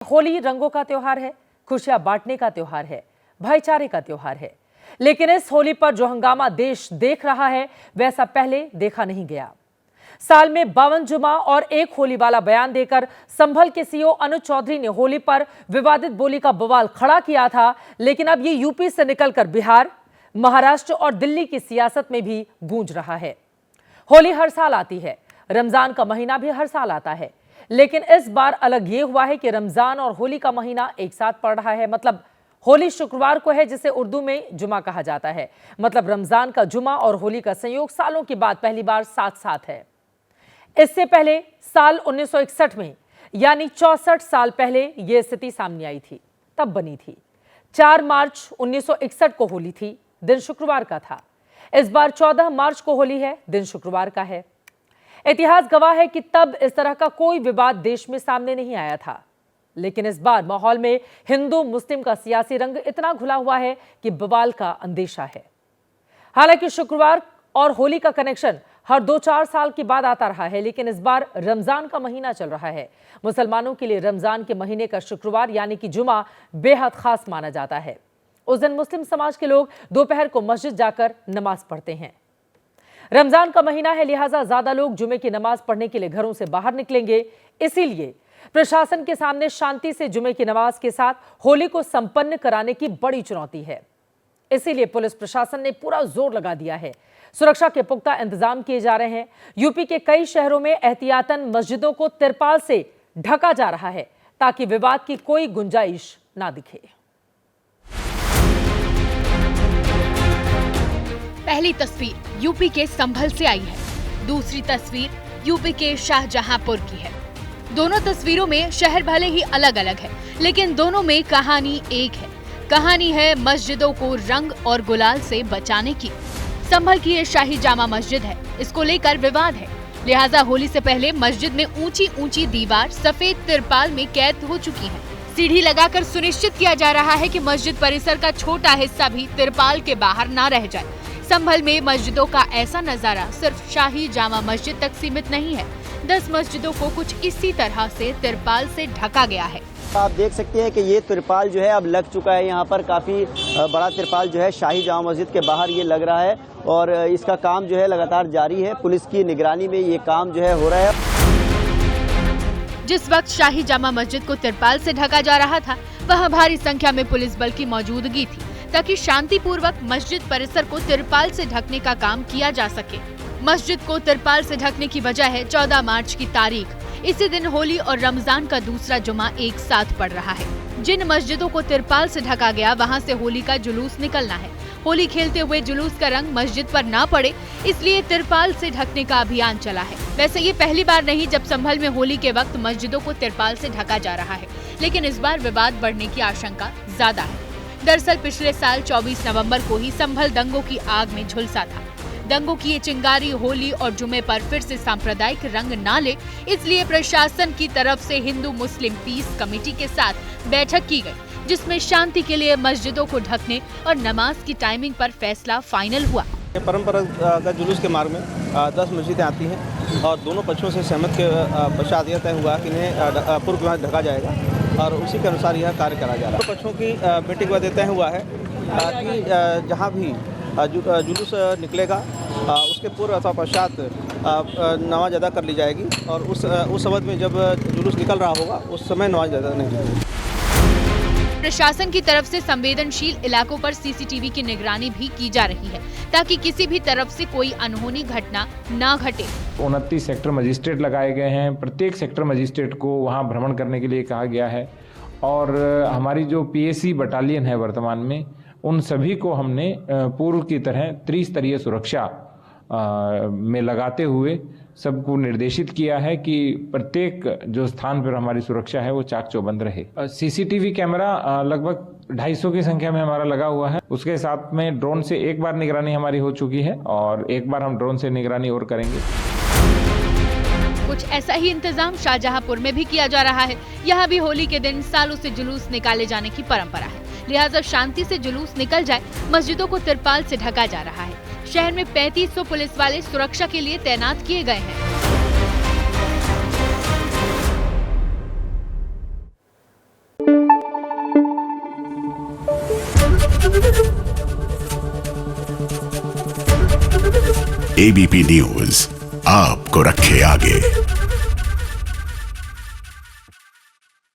होली रंगों का त्योहार है, खुशियां बांटने का त्योहार है, भाईचारे का त्योहार है। लेकिन इस होली पर जो हंगामा देश देख रहा है वैसा पहले देखा नहीं गया। साल में 52 जुमा और एक होली वाला बयान देकर संभल के सीईओ अनुज चौधरी ने होली पर विवादित बोली का बवाल खड़ा किया था, लेकिन अब ये यूपी से निकलकर बिहार, महाराष्ट्र और दिल्ली की सियासत में भी गूंज रहा है। होली हर साल आती है, रमजान का महीना भी हर साल आता है, लेकिन इस बार अलग ये हुआ है कि रमजान और होली का महीना एक साथ पड़ रहा है। मतलब होली शुक्रवार को है, जिसे उर्दू में जुमा कहा जाता है। मतलब रमजान का जुमा और होली का संयोग सालों के बाद पहली बार साथ साथ है। इससे पहले साल 1961 में, यानी 64 साल पहले यह स्थिति सामने आई थी, तब बनी थी। 4 मार्च 1961 को होली थी, दिन शुक्रवार का था। इस बार 14 मार्च को होली है, दिन शुक्रवार का है। इतिहास गवाह है कि तब इस तरह का कोई विवाद देश में सामने नहीं आया था, लेकिन इस बार माहौल में हिंदू मुस्लिम का सियासी रंग इतना घुला हुआ है कि बवाल का अंदेशा है। हालांकि शुक्रवार और होली का कनेक्शन हर 2-4 साल के बाद आता रहा है, लेकिन इस बार रमजान का महीना चल रहा है। मुसलमानों के लिए रमजान के महीने का शुक्रवार यानी कि जुमा बेहद खास माना जाता है। उस दिन मुस्लिम समाज के लोग दोपहर को मस्जिद जाकर नमाज पढ़ते हैं। रमजान का महीना है, लिहाजा ज्यादा लोग जुमे की नमाज पढ़ने के लिए घरों से बाहर निकलेंगे। इसीलिए प्रशासन के सामने शांति से जुमे की नमाज के साथ होली को संपन्न कराने की बड़ी चुनौती है। इसीलिए पुलिस प्रशासन ने पूरा जोर लगा दिया है। सुरक्षा के पुख्ता इंतजाम किए जा रहे हैं। यूपी के कई शहरों में एहतियातन मस्जिदों को तिरपाल से ढका जा रहा है, ताकि विवाद की कोई गुंजाइश ना दिखे। पहली तस्वीर यूपी के संभल से आई है, दूसरी तस्वीर यूपी के शाहजहांपुर की है। दोनों तस्वीरों में शहर भले ही अलग अलग है, लेकिन दोनों में कहानी एक है। कहानी है मस्जिदों को रंग और गुलाल से बचाने की। संभल की ये शाही जामा मस्जिद है, इसको लेकर विवाद है। लिहाजा होली से पहले मस्जिद में ऊंची ऊंची दीवार सफेद तिरपाल में कैद हो चुकी है। सीढ़ी लगाकर सुनिश्चित किया जा रहा है कि मस्जिद परिसर का छोटा हिस्सा भी तिरपाल के बाहर ना रह जाए। संभल में मस्जिदों का ऐसा नजारा सिर्फ शाही जामा मस्जिद तक सीमित नहीं है। 10 मस्जिदों को कुछ इसी तरह से तिरपाल से ढका गया है। आप देख सकते हैं कि ये तिरपाल जो है अब लग चुका है। यहाँ पर काफी बड़ा तिरपाल जो है शाही जामा मस्जिद के बाहर ये लग रहा है और इसका काम जो है लगातार जारी है। पुलिस की निगरानी में ये काम जो है हो रहा है। जिस वक्त शाही जामा मस्जिद को तिरपाल से ढका जा रहा था, वहाँ भारी संख्या में पुलिस बल की मौजूदगी थी, ताकि शांतिपूर्वक मस्जिद परिसर को तिरपाल से ढकने का काम किया जा सके। मस्जिद को तिरपाल से ढकने की वजह है 14 मार्च की तारीख। इसी दिन होली और रमजान का दूसरा जुमा एक साथ पड़ रहा है। जिन मस्जिदों को तिरपाल से ढका गया, वहां से होली का जुलूस निकलना है। होली खेलते हुए जुलूस का रंग मस्जिद पर ना पड़े, इसलिए तिरपाल से ढकने का अभियान चला है। वैसे ये पहली बार नहीं जब संभल में होली के वक्त मस्जिदों को तिरपाल से ढका जा रहा है, लेकिन इस बार विवाद बढ़ने की आशंका ज्यादा है। दरअसल पिछले साल 24 नवंबर को ही संभल दंगों की आग में झुलसा था। दंगों की ये चिंगारी होली और जुमे पर फिर से सांप्रदायिक रंग ना ले, इसलिए प्रशासन की तरफ से हिंदू मुस्लिम पीस कमेटी के साथ बैठक की गई, जिसमें शांति के लिए मस्जिदों को ढकने और नमाज की टाइमिंग पर फैसला फाइनल हुआ। परंपरागत जुलूस के मार्ग में 10 मस्जिदें आती हैं और दोनों पक्षों से सहमत के पश्चात यह तय हुआ कि इन्हें पूर्व में ढका जाएगा और उसी के अनुसार यह कार्य करा जा रहा है। पक्षों की मीटिंग के बाद तय हुआ है कि जहाँ भी जुलूस निकलेगा उसके पूर्व अथवा पश्चात नमाज अदा कर ली जाएगी और उस वक्त में जब जुलूस निकल रहा होगा उस समय नमाज अदा नहीं होगी। प्रशासन की तरफ से संवेदनशील इलाकों पर सीसीटीवी की निगरानी भी की जा रही है, ताकि किसी भी तरफ से कोई अनहोनी घटना ना घटे। 29 सेक्टर मजिस्ट्रेट लगाए गए हैं। प्रत्येक सेक्टर मजिस्ट्रेट को वहां भ्रमण करने के लिए कहा गया है और हमारी जो पीएसी बटालियन है वर्तमान में, उन सभी को हमने पूर्व की तरह त्रिस्तरीय सुरक्षा में लगाते हुए सबको निर्देशित किया है कि प्रत्येक जो स्थान पर हमारी सुरक्षा है वो चाक चौबंद रहे। सीसीटीवी कैमरा लगभग 250 की संख्या में हमारा लगा हुआ है। उसके साथ में ड्रोन से एक बार निगरानी हमारी हो चुकी है और एक बार हम ड्रोन से निगरानी और करेंगे। कुछ ऐसा ही इंतजाम शाहजहांपुर में भी किया जा रहा है। यहाँ भी होली के दिन सालों से जुलूस निकाले जाने की परंपरा है, लिहाजा शांति से जुलूस निकल जाए। मस्जिदों को तिरपाल से ढका जा रहा है। शहर में 3500 पुलिस वाले सुरक्षा के लिए तैनात किए गए हैं। एबीपी न्यूज आपको रखे आगे।